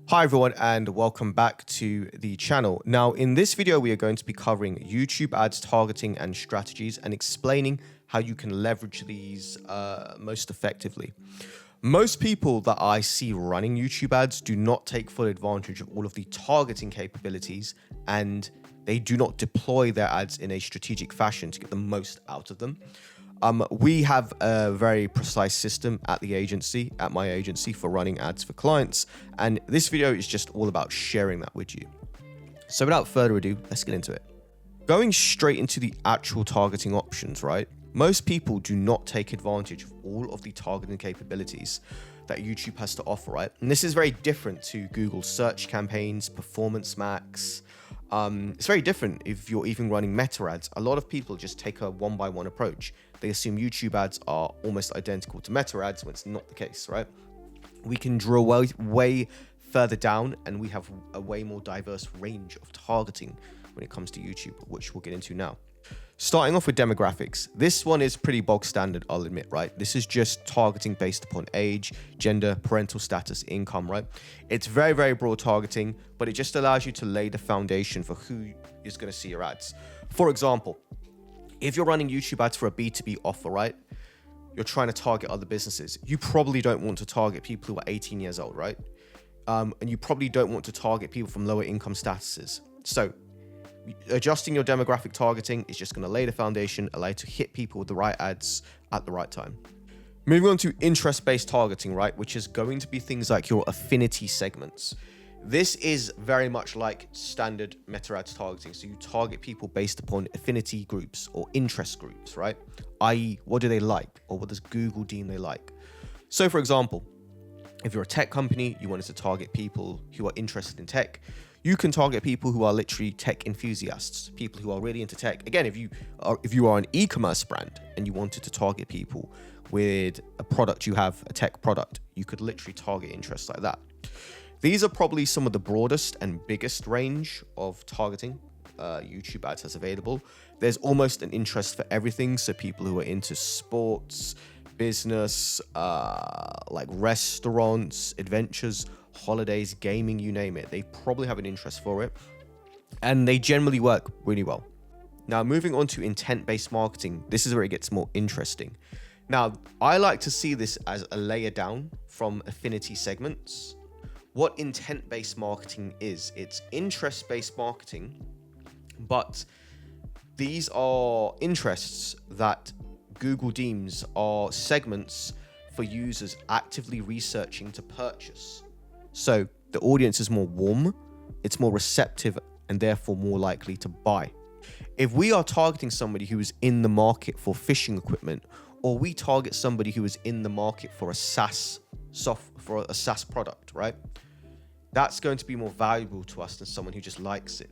Hi everyone and welcome back to the channel. Now in this video we are going to be covering YouTube ads targeting and strategies and explaining how you can leverage these most effectively. Most people that I see running YouTube ads do not take full advantage of all of the targeting capabilities, and they do not deploy their ads in a strategic fashion to get the most out of them. We have a very precise system at my agency, for running ads for clients, and this video is just all about sharing that with you. So without further ado, let's get into it. Going straight into the actual targeting options, right? Most people do not take advantage of all of the targeting capabilities that YouTube has to offer, right? And this is very different to Google search campaigns, Performance Max. It's very different if you're even running meta ads. A lot of people just take a one-by-one approach. They assume YouTube ads are almost identical to meta ads when it's not the case, right? We can drill way further down, and we have a way more diverse range of targeting when it comes to YouTube, which we'll get into now. Starting off with demographics. This one is pretty bog standard, I'll admit, right? This is just targeting based upon age, gender, parental status, income, right? It's very, very broad targeting, but it just allows you to lay the foundation for who is going to see your ads. For example, if you're running YouTube ads for a B2B offer, right? You're trying to target other businesses. You probably don't want to target people who are 18 years old, right? And you probably don't want to target people from lower income statuses. So adjusting your demographic targeting is just going to lay the foundation, allow you to hit people with the right ads at the right time. Moving on to interest-based targeting, right? Which is going to be things like your affinity segments. This is very much like standard meta ads targeting. So you target people based upon affinity groups or interest groups, right? i.e., what do they like, or what does Google deem they like? So for example, if you're a tech company, you wanted to target people who are interested in tech. You can target people who are literally tech enthusiasts, people who are really into tech. Again, if you are an e-commerce brand and you wanted to target people with a product you have, a tech product, you could literally target interests like that. These are probably some of the broadest and biggest range of targeting YouTube ads has available. There's almost an interest for everything. So people who are into sports, business, like restaurants, adventures, holidays, gaming, you name it, they probably have an interest for it, and they generally work really well. Now, moving on to intent-based marketing, this is where it gets more interesting. Now, I like to see this as a layer down from affinity segments. What intent-based marketing is, it's interest-based marketing, but these are interests that Google deems are segments for users actively researching to purchase. So the audience is more warm, it's more receptive, and therefore more likely to buy. If we are targeting somebody who is in the market for fishing equipment, or we target somebody who is in the market for a SaaS product, right? That's going to be more valuable to us than someone who just likes it.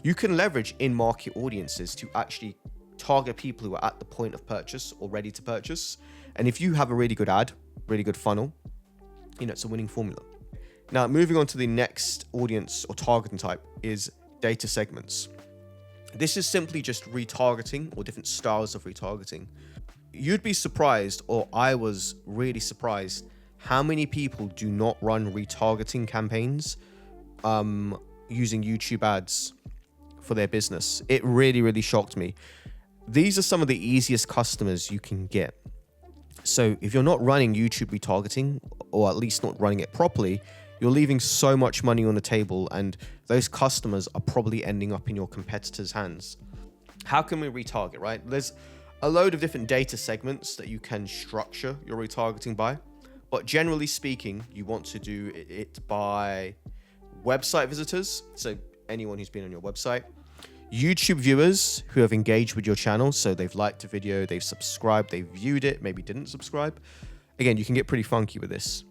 You can leverage in-market audiences to actually target people who are at the point of purchase or ready to purchase. And if you have a really good ad, really good funnel, it's a winning formula. Now, moving on to the next audience or targeting type is data segments. This is simply just retargeting or different styles of retargeting. You'd be surprised, or I was really surprised, how many people do not run retargeting campaigns using YouTube ads for their business. It really, really shocked me. These are some of the easiest customers you can get. So if you're not running YouTube retargeting, or at least not running it properly, you're leaving so much money on the table, and those customers are probably ending up in your competitors' hands. How can we retarget, right? There's a load of different data segments that you can structure your retargeting by, but generally speaking, you want to do it by website visitors, so anyone who's been on your website, YouTube viewers who have engaged with your channel, so they've liked a video, they've subscribed, they've viewed it, maybe didn't subscribe. Again, you can get pretty funky with this.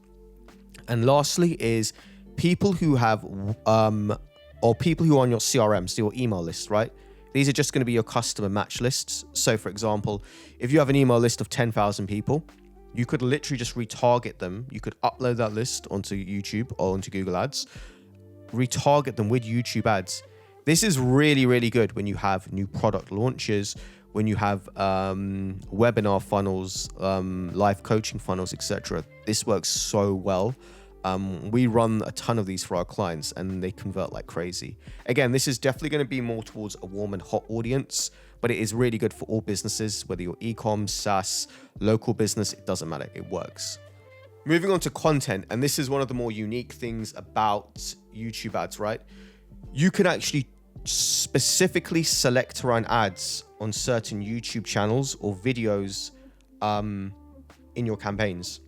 And lastly is people who have, or people who are on your CRM, so your email list, right? These are just going to be your customer match lists. So for example, if you have an email list of 10,000 people, you could literally just retarget them. You could upload that list onto YouTube or onto Google Ads, retarget them with YouTube ads. This is really, really good when you have new product launches, when you have webinar funnels, live coaching funnels, etc. This works so well. We run a ton of these for our clients and they convert like crazy. Again, this is definitely going to be more towards a warm and hot audience, but it is really good for all businesses, whether you're e-com, SaaS, local business, it doesn't matter, it works. Moving on to content, and this is one of the more unique things about YouTube ads, right? You can actually specifically select to run ads on certain YouTube channels or videos in your campaigns.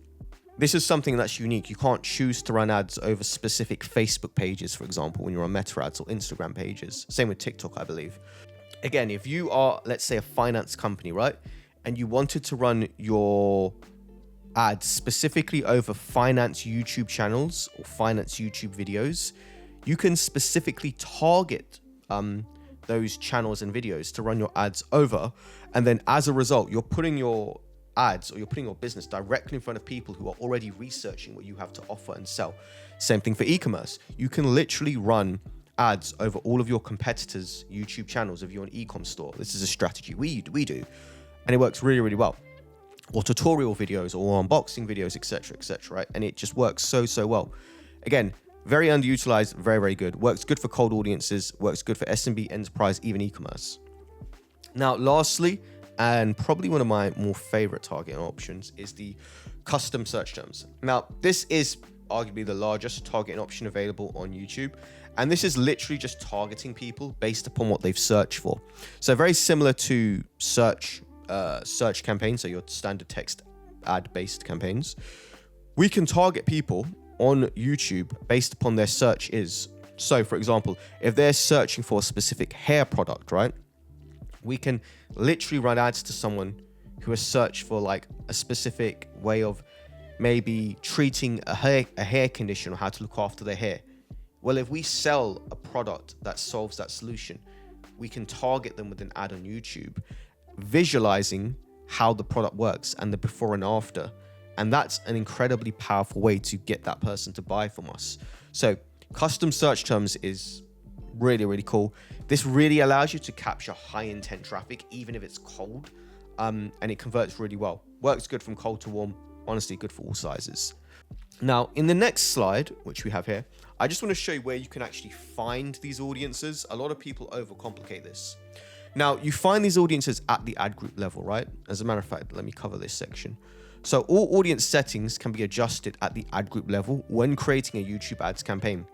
This is something that's unique. You can't choose to run ads over specific Facebook pages, for example, when you're on Meta ads or Instagram pages. Same with TikTok, I believe. Again, if you are, let's say, a finance company, right? And you wanted to run your ads specifically over finance YouTube channels or finance YouTube videos, you can specifically target those channels and videos to run your ads over. And then as a result, you're putting your ads or you're putting your business directly in front of people who are already researching what you have to offer and sell. Same thing for e-commerce. You can literally run ads over all of your competitors' YouTube channels if you're an e-com store. This is a strategy we do, and it works really, really well. Or tutorial videos or unboxing videos, etc., right? And it just works so well. Again, very underutilized, very, very good. Works good for cold audiences, works good for SMB, enterprise, even e-commerce. Now, lastly, and probably one of my more favorite targeting options is the custom search terms. Now, this is arguably the largest targeting option available on YouTube. And this is literally just targeting people based upon what they've searched for. So very similar to search campaigns, so your standard text ad-based campaigns. We can target people on YouTube based upon their search is. So for example, if they're searching for a specific hair product, right? We can literally run ads to someone who has searched for like a specific way of maybe treating a hair condition or how to look after their hair. Well, if we sell a product that solves that solution, we can target them with an ad on YouTube, visualizing how the product works and the before and after. And that's an incredibly powerful way to get that person to buy from us. So custom search terms is really, really cool. This really allows you to capture high intent traffic, even if it's cold, and it converts really well. Works good from cold to warm, honestly good for all sizes. Now, in the next slide, which we have here, I just want to show you where you can actually find these audiences. A lot of people overcomplicate this. Now, you find these audiences at the ad group level, right? As a matter of fact, let me cover this section. So all audience settings can be adjusted at the ad group level when creating a YouTube ads campaign.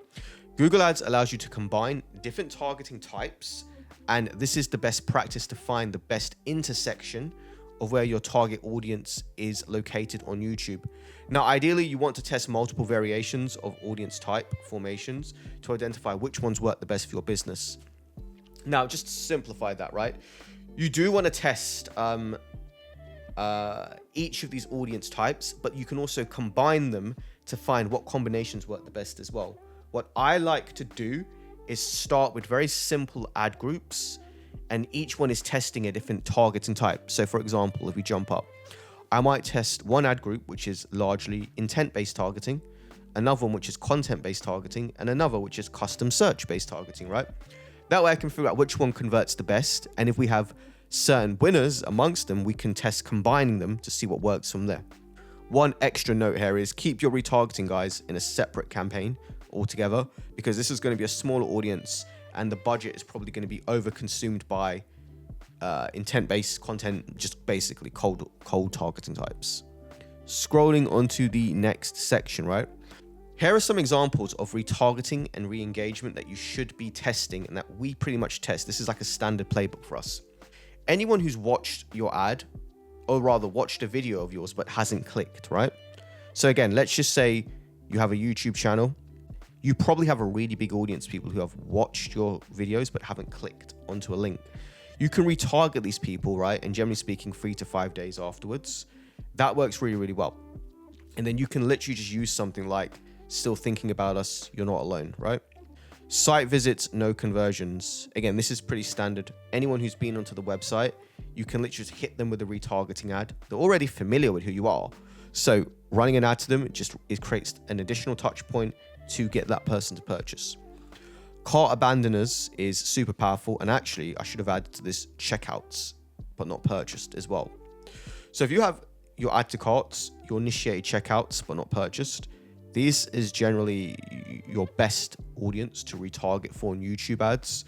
Google Ads allows you to combine different targeting types, and this is the best practice to find the best intersection of where your target audience is located on YouTube. Now, ideally, you want to test multiple variations of audience type formations to identify which ones work the best for your business. Now, just to simplify that, right? You do want to test each of these audience types, but you can also combine them to find what combinations work the best as well. What I like to do is start with very simple ad groups, and each one is testing a different targeting type. So for example, if we jump up, I might test one ad group, which is largely intent-based targeting, another one, which is content-based targeting, and another, which is custom search-based targeting, right? That way I can figure out which one converts the best. And if we have certain winners amongst them, we can test combining them to see what works from there. One extra note here is keep your retargeting, guys, in a separate campaign altogether, because this is going to be a smaller audience and the budget is probably going to be overconsumed by intent-based content, just basically cold targeting types. Scrolling onto the next section, right? Here are some examples of retargeting and re-engagement that you should be testing and that we pretty much test. This is like a standard playbook for us. Anyone who's watched your ad, or rather watched a video of yours but hasn't clicked, right? So again, let's just say you have a YouTube channel. You probably have a really big audience of people who have watched your videos but haven't clicked onto a link. You can retarget these people, right? And generally speaking, 3 to 5 days afterwards. That works really, really well. And then you can literally just use something like still thinking about us, you're not alone, right? Site visits, no conversions. Again, this is pretty standard. Anyone who's been onto the website, you can literally just hit them with a retargeting ad. They're already familiar with who you are. So running an ad to them, it creates an additional touch point to get that person to purchase. Cart abandoners is super powerful. And actually, I should have added to this checkouts, but not purchased as well. So if you have your add to carts, your initiated checkouts, but not purchased, This is generally your best audience to retarget for on YouTube ads.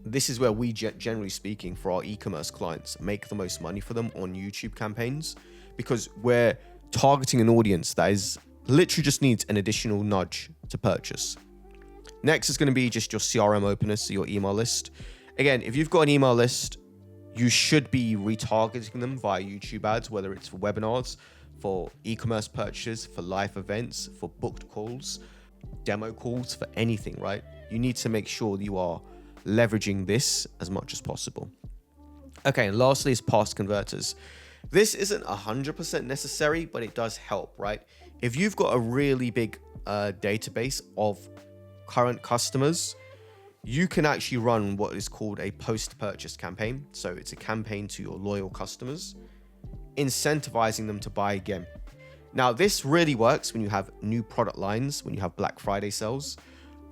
This is where we, generally speaking, for our e-commerce clients, make the most money for them on YouTube campaigns, because we're targeting an audience that is literally just needs an additional nudge to purchase. Next is going to be just your CRM openers, so your email list. Again, if you've got an email list, you should be retargeting them via YouTube ads, whether it's for webinars, for e-commerce purchases, for live events, for booked calls, demo calls, for anything, right? You need to make sure you are leveraging this as much as possible. Okay, and lastly is past converters. This isn't 100% necessary, but it does help, right? If you've got a really big database of current customers, you can actually run what is called a post-purchase campaign. So it's a campaign to your loyal customers, incentivizing them to buy again. Now, this really works when you have new product lines, when you have Black Friday sales,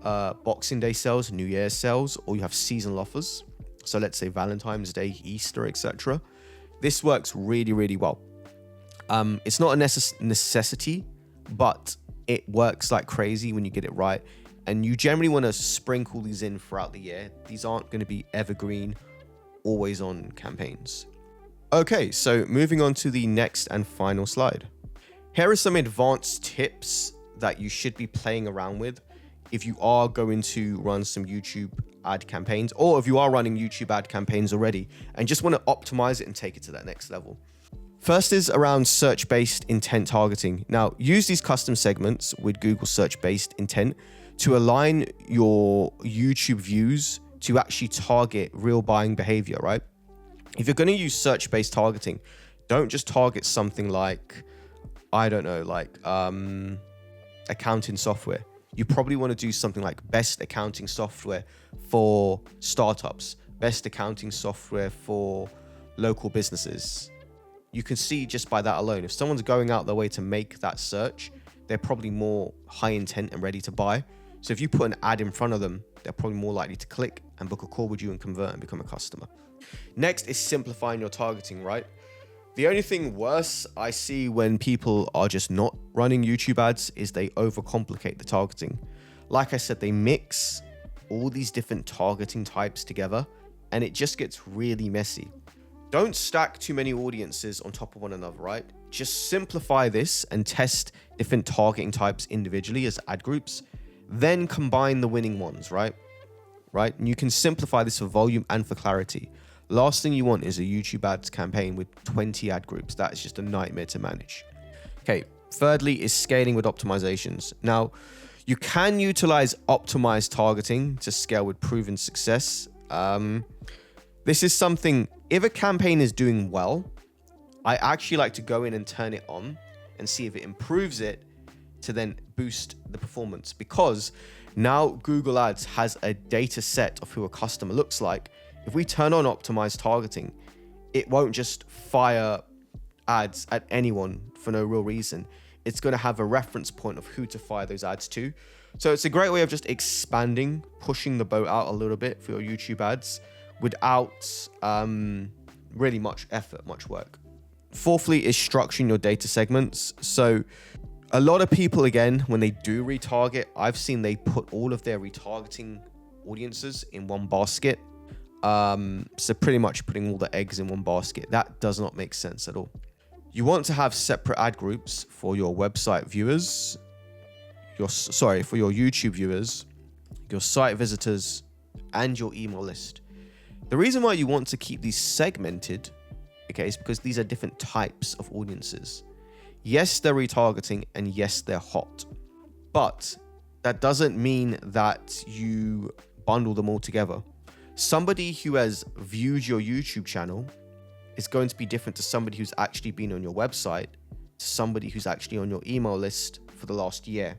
Boxing Day sales, New Year's sales, or you have seasonal offers. So let's say Valentine's Day, Easter, etc. This works really, really well. It's not a necessity, but it works like crazy when you get it right. And you generally want to sprinkle these in throughout the year. These aren't going to be evergreen, always on campaigns. Okay, so moving on to the next and final slide. Here are some advanced tips that you should be playing around with if you are going to run some YouTube ad campaigns, or if you are running YouTube ad campaigns already and just want to optimize it and take it to that next level. First is around search-based intent targeting. Now, use these custom segments with Google search-based intent to align your YouTube views to actually target real buying behavior, right? If you're going to use search-based targeting, don't just target something like, I don't know, like accounting software. You probably want to do something like best accounting software for startups, best accounting software for local businesses. You can see just by that alone, if someone's going out their way to make that search, they're probably more high intent and ready to buy. So if you put an ad in front of them, they're probably more likely to click and book a call with you and convert and become a customer. Next is simplifying your targeting, right? The only thing worse I see when people are just not running YouTube ads is they overcomplicate the targeting. Like I said, they mix all these different targeting types together and it just gets really messy. Don't stack too many audiences on top of one another, right? Just simplify this and test different targeting types individually as ad groups, then combine the winning ones, right? And you can simplify this for volume and for clarity. Last thing you want is a YouTube ads campaign with 20 ad groups. That is just a nightmare to manage. Okay, thirdly is scaling with optimizations. Now, you can utilize optimized targeting to scale with proven success. This is something, if a campaign is doing well, I actually like to go in and turn it on and see if it improves it to then boost the performance, because now Google Ads has a data set of who a customer looks like. If we turn on optimized targeting, it won't just fire ads at anyone for no real reason. It's going to have a reference point of who to fire those ads to. So it's a great way of just expanding, pushing the boat out a little bit for your YouTube ads without really much effort, much work. Fourthly is structuring your data segments. So a lot of people, again, when they do retarget, I've seen they put all of their retargeting audiences in one basket. So pretty much putting all the eggs in one basket. That does not make sense at all. You want to have separate ad groups for your website viewers, for your YouTube viewers, your site visitors, and your email list. The reason why you want to keep these segmented, okay, is because these are different types of audiences. Yes, they're retargeting, and yes, they're hot. But that doesn't mean that you bundle them all together. Somebody who has viewed your YouTube channel is going to be different to somebody who's actually been on your website, to somebody who's actually on your email list for the last year.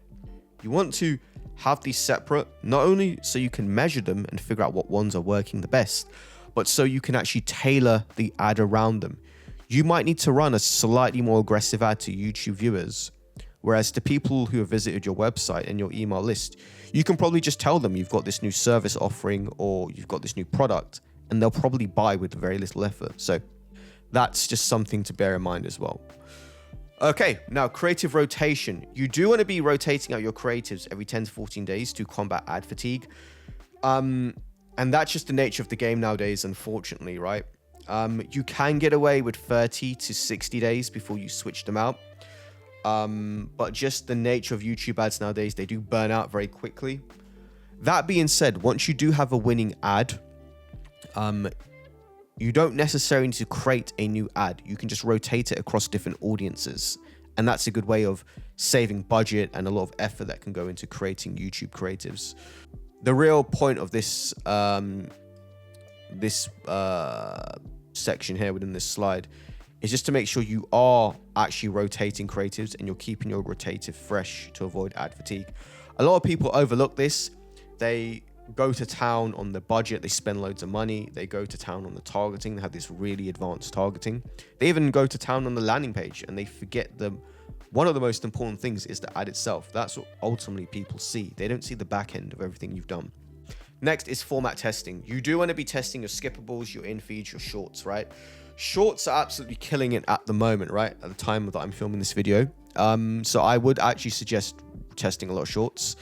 You want to have these separate, not only so you can measure them and figure out what ones are working the best, but so you can actually tailor the ad around them. You might need to run a slightly more aggressive ad to YouTube viewers, whereas to people who have visited your website and your email list, you can probably just tell them you've got this new service offering or you've got this new product, and they'll probably buy with very little effort. So that's just something to bear in mind as well. Okay, now creative rotation. You do want to be rotating out your creatives every 10 to 14 days to combat ad fatigue. And that's just the nature of the game nowadays, unfortunately, right? You can get away with 30 to 60 days before you switch them out. But just the nature of YouTube ads nowadays, they do burn out very quickly. That being said, once you do have a winning ad, you don't necessarily need to create a new ad. You can just rotate it across different audiences. And that's a good way of saving budget and a lot of effort that can go into creating YouTube creatives. The real point of this section here within this slide is just to make sure you are actually rotating creatives and you're keeping your rotative fresh to avoid ad fatigue. A lot of people overlook this. They go to town on the budget, they spend loads of money, they go to town on the targeting, they have this really advanced targeting. They even go to town on the landing page and they forget one of the most important things is the ad itself. That's what ultimately people see. They don't see the back end of everything you've done. Next is format testing. You do want to be testing your skippables, your in-feeds, your shorts, right? Shorts are absolutely killing it at the moment, right? At the time that I'm filming this video. So I would actually suggest testing a lot of shorts.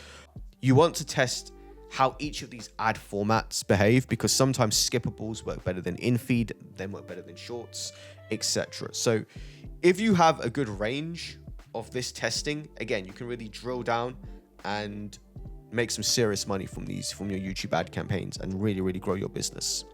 You want to test how each of these ad formats behave, because sometimes skippables work better than in-feed, then work better than shorts, etc. So if you have a good range of this testing, again, you can really drill down and make some serious money from your YouTube ad campaigns and really grow your business.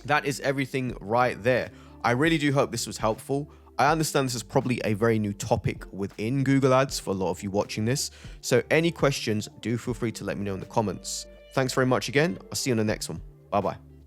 That is everything right there. I really do hope this was helpful. I understand this is probably a very new topic within Google Ads for a lot of you watching this. So any questions, do feel free to let me know in the comments. Thanks very much again. I'll see you on the next one. Bye-bye.